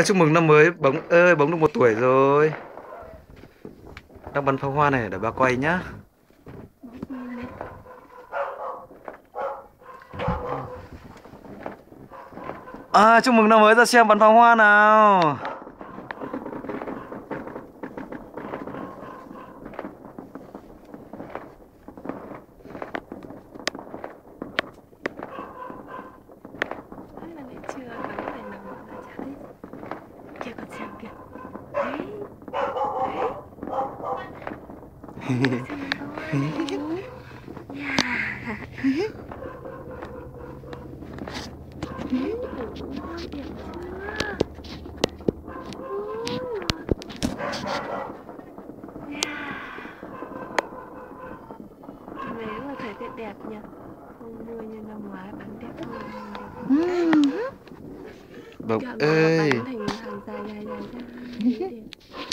Chúc mừng năm mới bóng ơi, bóng được 1 tuổi rồi. Đang bắn pháo hoa này để bà quay nhá. Chúc mừng năm mới, ra xem bắn pháo hoa nào. Lại chưa bắn này là bọn nó chả thấy. Kìa con xem kìa. Đấy. Đấy. Xem bắn pháo hoa này. Yeah. Ôi, đẹp chưa? Năm nay đúng là thời tiết đẹp nhỉ. Không mưa như năm ngoái, bắn đẹp hơn. Bóng Cả mà ơi. bắn thành hàng dài dài dài ra. Đẹp.